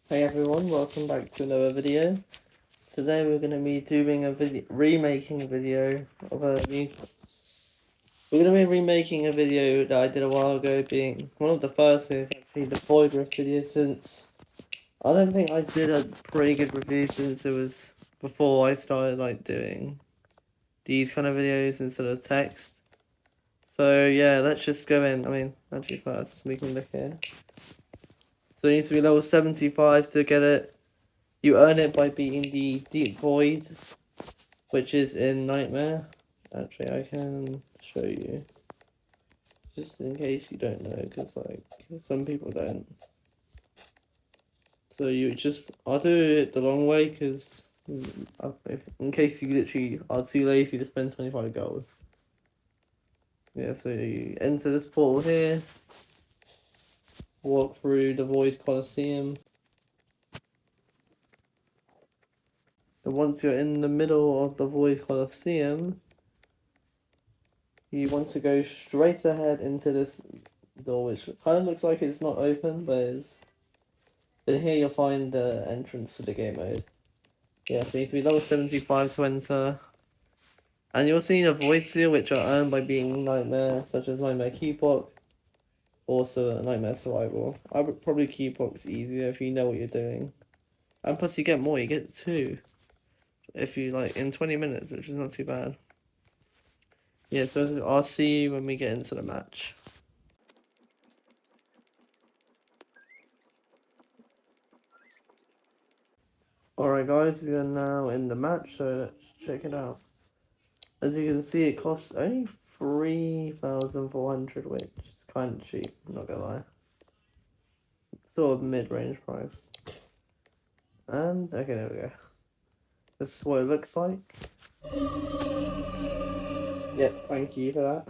Hey everyone, welcome back to another video. Today we're going to be doing a remaking video of a new... We're going to be remaking a video that I did a while ago, being one of the first videos, actually the Void Rift video, since I don't think I did a pretty good review since it was before I started doing these kind of videos instead of text. So yeah, let's just go in. Actually first, we can look here. So it needs to be level 75 to get it. You earn it by beating the Deep Void, which is in Nightmare. Actually, I can show you, just in case you don't know, because some people don't. So I'll do it the long way, because in case you literally are too lazy to spend 25 gold. Yeah, so you enter this portal here, walk through the Void Colosseum. And once you're in the middle of the Void Colosseum, you want to go straight ahead into this door, which kind of looks like it's not open, but is. Then here you'll find the entrance to the game mode. Yeah, so you need to be level 75 to enter. And you'll see the void seal, which are earned by being Nightmare, such as Nightmare Keypock, also Nightmare Survival. I would probably Keypock's easier if you know what you're doing. And plus you get more, you get 2. If you in 20 minutes, which is not too bad. Yeah, so I'll see you when we get into the match. Alright guys, we are now in the match, so let's check it out. As you can see, it costs only 3,400, which is kind of cheap, I'm not gonna lie. Sort of mid-range price. And, okay, there we go. This is what it looks like. Yep, thank you for that.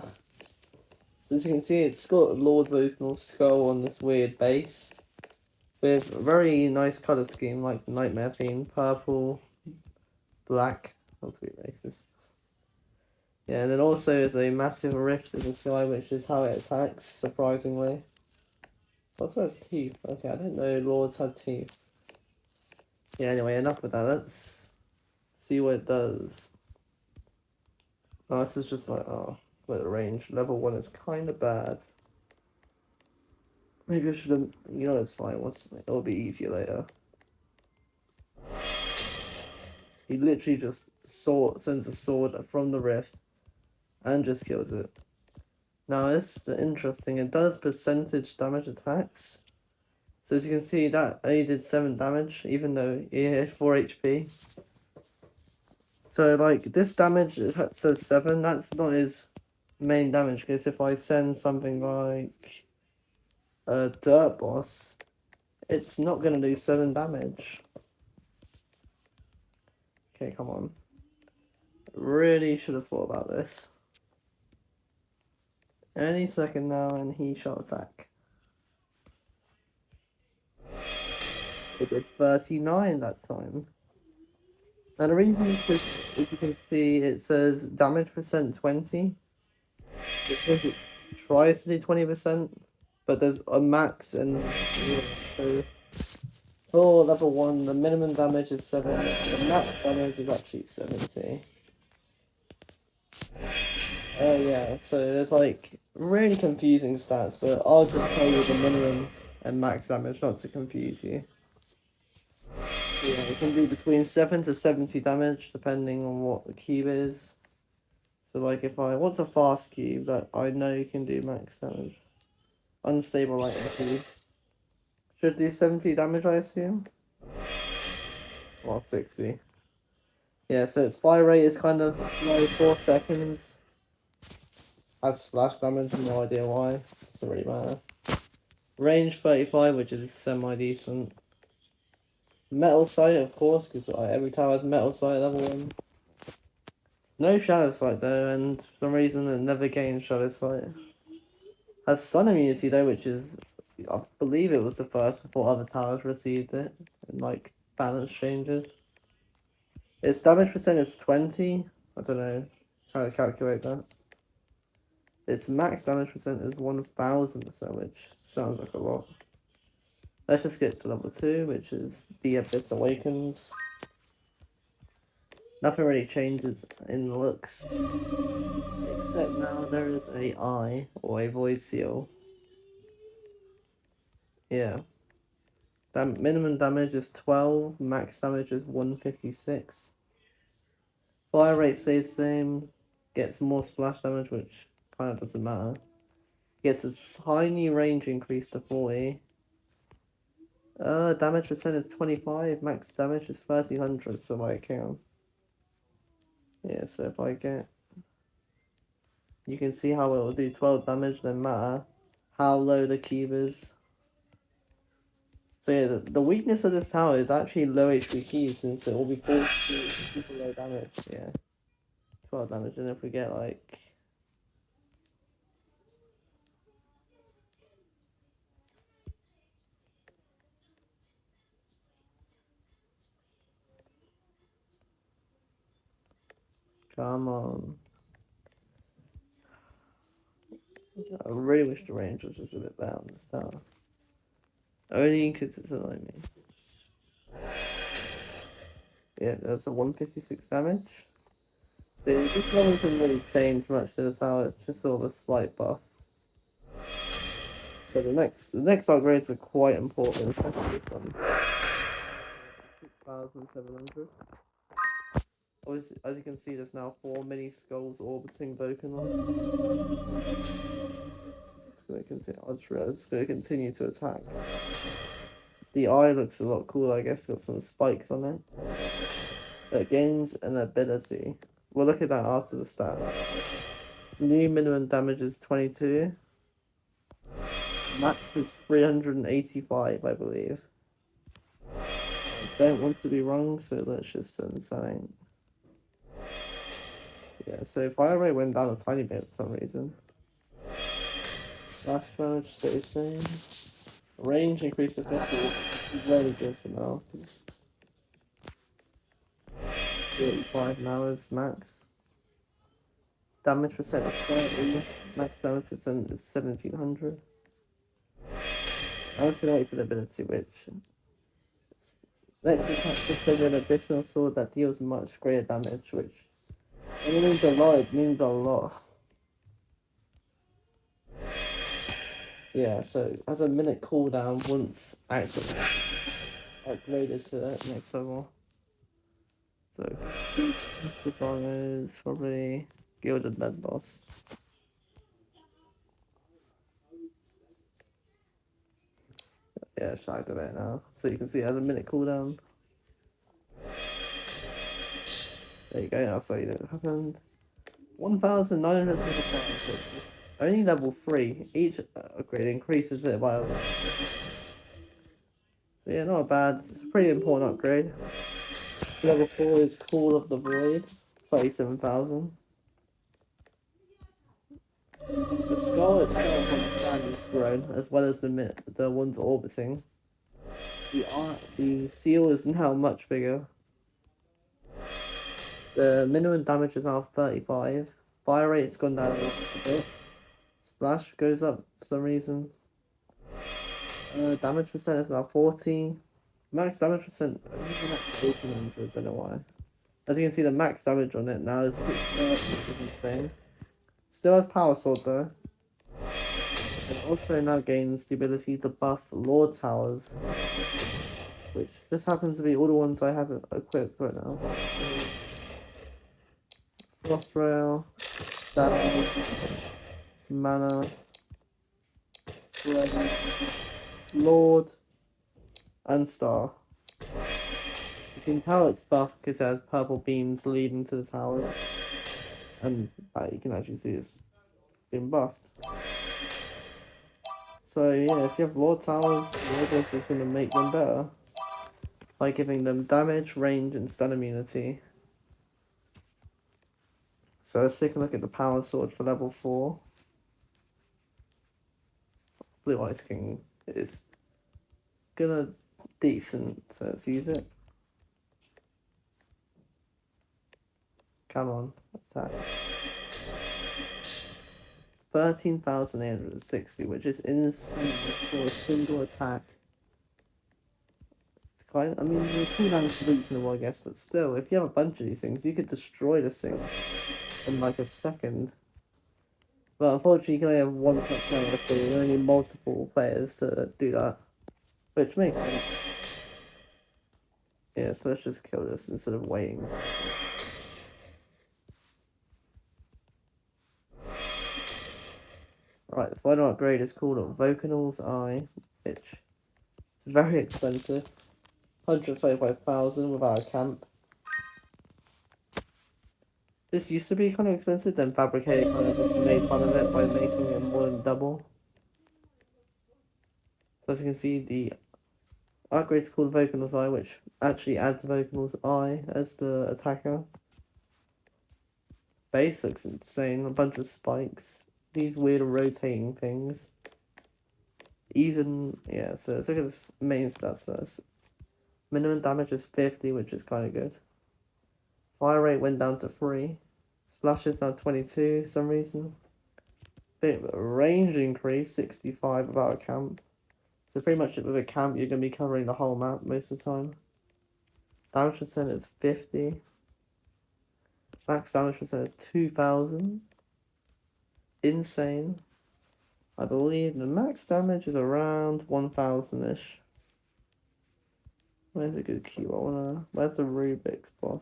So as you can see, it's got Lord Vokal's skull on this weird base, with a very nice colour scheme, like Nightmare theme, purple, black, not to be racist. Yeah, and then also there's a massive rift in the sky, which is how it attacks, surprisingly. Also has teeth. Okay, I didn't know Lords had teeth. Yeah, anyway, enough with that. Let's see what it does. Oh, this is just oh, with the range. Level 1 is kind of bad. Maybe I should have, it's fine. It'll be easier later. He literally just sends a sword from the rift and just kills it. Now, this is interesting. It does percentage damage attacks. So as you can see, that only did 7 damage, even though it had 4 HP. So, this damage, it says 7, that's not his main damage, because if I send something like a Dirt Boss, it's not going to do 7 damage. Okay, come on. Really should have thought about this. Any second now, and he shall attack. It did 39 that time. And the reason is because, as you can see, it says damage percent 20. Because it tries to do 20%, but there's a max, and so for level 1, the minimum damage is 7, the max damage is actually 70. Yeah, so there's really confusing stats, but I'll just tell you the minimum and max damage not to confuse you. So yeah, you can do between 7 to 70 damage depending on what the cube is. So what's a fast cube that I know you can do max damage? Unstable lightning cube. Should do 70 damage, I assume? Or 60. Yeah, so its fire rate is kind of low, 4 seconds. Has splash damage, no idea why. Doesn't really matter. Range 35, which is semi-decent. Metal sight, of course, because every tower has metal sight level 1. No shadow sight though, and for some reason it never gains shadow sight. Has stun immunity though, which is, I believe it was the first before other towers received it, and balance changes. Its damage percent is 20. I don't know how to calculate that. Its max damage percent is 1000%, which sounds like a lot. Let's just get to level 2, which is the Abyss Awakens. Nothing really changes in looks, except now there is a eye or a void seal. Yeah. Minimum damage is 12, max damage is 156. Fire rate stays the same, gets more splash damage, which kind of doesn't matter. Gets a tiny range increase to 40. Damage percent is 25, max damage is 1300, so like, yeah, so if I get, you can see how it will do 12 damage no matter how low the cube is. So yeah, the weakness of this tower is actually low HP cube, since it will be forced to super low damage, yeah. 12 damage, and if we get like, come on. I really wish the range was just a bit better on this tower. Only because it's annoying me. Yeah, that's a 156 damage. So this one doesn't really change much to the tower, it's just sort of a slight buff. But the next upgrades are quite important, especially this one. 6,700. Obviously, as you can see, there's now 4 mini skulls orbiting Dokkan. It's going to continue. It's going to continue to attack. The eye looks a lot cooler, I guess. Got some spikes on it. It gains an ability. We'll look at that after the stats. New minimum damage is 22. Max is 385, I believe. I don't want to be wrong, so let's just send something. Yeah, so fire rate went down a tiny bit for some reason. Flash damage stays the same. Range increased to 50, which is very good for now. 35 now is max. Damage percent is 30. Max damage percent is 1700. I'm actually wait for the ability, which next attack just take an additional sword that deals much greater damage, which it means a lot. It means a lot. Yeah, so has a minute cooldown once active upgraded to that next level. So this one is probably Gilded Lead Boss. Yeah, should activate now. So you can see it has a minute cooldown. There you go, I'll show you what happened. 1,925. Only level 3. Each upgrade increases it by a lot. So yeah, not bad. It's a pretty important upgrade. Level 4 is Call of the Void. 37,000. The skull itself on the stand is grown, as well as the ones orbiting. The seal is now much bigger. The minimum damage is now 35. Fire rate's gone down a bit. Splash goes up for some reason. Damage percent is now 40. Max damage percent, I think that's 1800, don't know why. As you can see, the max damage on it now is 6,000, which is insane. Still has Power Sword though. And also now gains the ability to buff Lord Towers, which just happens to be all the ones I have equipped right now. Frost Rail, Damage, Mana, Lord, and Star. You can tell it's buffed because it has purple beams leading to the tower. And you can actually see it's been buffed. So yeah, if you have Lord Towers, Wargrowth is going to make them better by giving them damage, range, and stun immunity. So let's take a look at the Power Sword for level 4. Blue Ice King is gonna decent, so let's use it. Come on, attack. 13,860, which is insane for a single attack. I mean, the cooldown is reasonable, I guess, but still, if you have a bunch of these things, you could destroy this thing in like a second. But unfortunately, you can only have one per player, so you only need multiple players to do that, which makes sense. Yeah, so let's just kill this instead of waiting. Right, the final upgrade is called Vulcanal's Eye, which is very expensive. 135,000 without a camp. This used to be kind of expensive, then Fabricator kind of just made fun of it by making it more than double. So as you can see, the upgrade is called Vulcanal's Eye, which actually adds Vulcanal's Eye as the attacker. Base looks insane, a bunch of spikes. These weird rotating things. Even, yeah, so let's look at the main stats first. Minimum damage is 50, which is kind of good. Fire rate went down to 3. Slash is now 22 for some reason. Bit of a range increase, 65 without a camp. So pretty much with a camp, you're going to be covering the whole map most of the time. Damage percent is 50. Max damage percent is 2000. Insane. I believe the max damage is around 1000-ish. Where's a good key? Where's the Rubik's boss?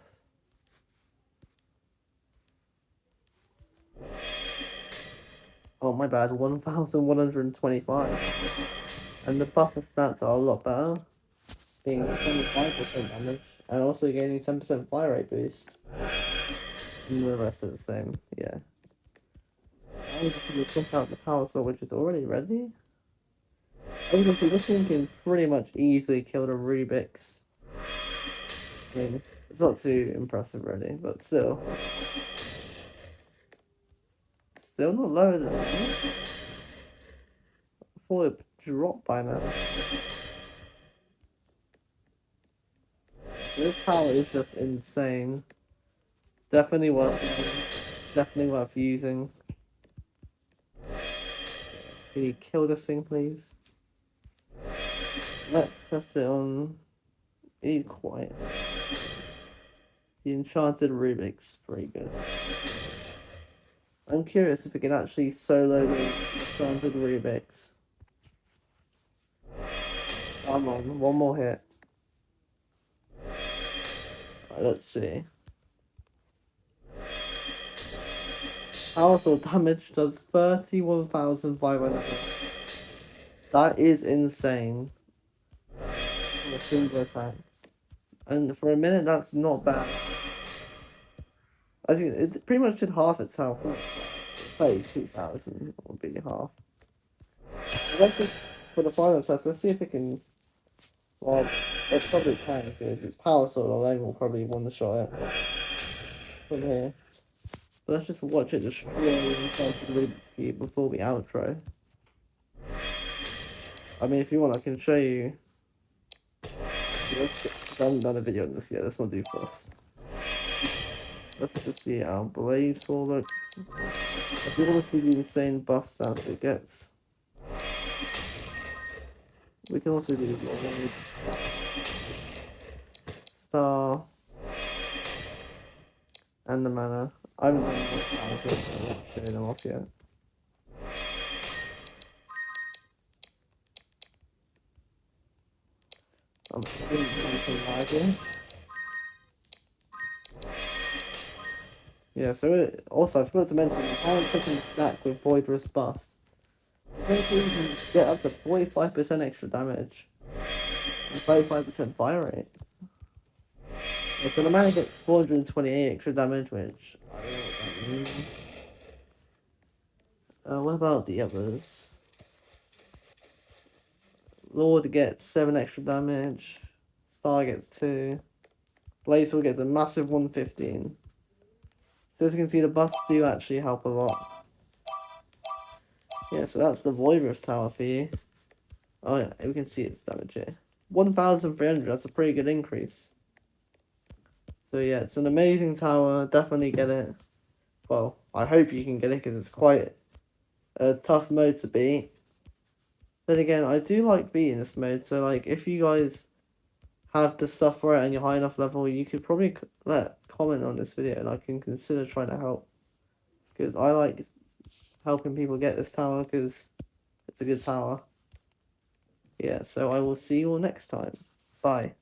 Oh my bad, 1125. And the buffer stats are a lot better, being 25% damage, and also gaining 10% fire rate boost. And the rest are the same, yeah. Now we can see the flip out the power sword, which is already ready. As you can see, this thing can pretty much easily kill the Rubik's. I mean, it's not too impressive really, but still. Still not lower than that. I thought it dropped by now. So this tower is just insane. Definitely worth using. Can you kill this thing, please? Let's test it on. Be quiet. The Enchanted Rubik's pretty good. I'm curious if it can actually solo the Enchanted Rubik's. Come on, one more hit. Right, let's see. Power sword damage does 31,500. That is insane. For a single attack. And for a minute, that's not bad. I think it pretty much did half itself. 32,000 would be half. Let's just, for the final test, let's see if it can. Well, it probably can, because its power sword alone will probably one-shot it from here. But let's just watch it destroy the Enchanted Rubik's Cube before we outro. I mean, if you want, I can show you. I haven't done a video on this yet, let's not do first. Let's just see how Blaze 4 looks. If you want to see the insane buff stats it gets, we can also do the Star and the mana. I haven't done the towers yet, so I'm not showing them off yet. I'm seeing some lag here. Yeah, so also I forgot to mention, the power second stack with Voidress buffs. So technically you can get up to 45% extra damage and 35% fire rate. Yeah, so the mana gets 428 extra damage, which I don't know what that means. What about the others? Lord gets 7 extra damage. Star gets 2. Blazer gets a massive 115. So as you can see, the buffs do actually help a lot. Yeah, so that's the Voidress tower for you. Oh yeah, we can see its damage here. 1,300, that's a pretty good increase. So yeah, it's an amazing tower, definitely get it. Well, I hope you can get it because it's quite a tough mode to beat. Then again, I do like beating this mode, so like if you guys have the stuff right and you're high enough level, you could probably comment on this video and I can consider trying to help. Because I like helping people get this tower because it's a good tower. Yeah, so I will see you all next time. Bye.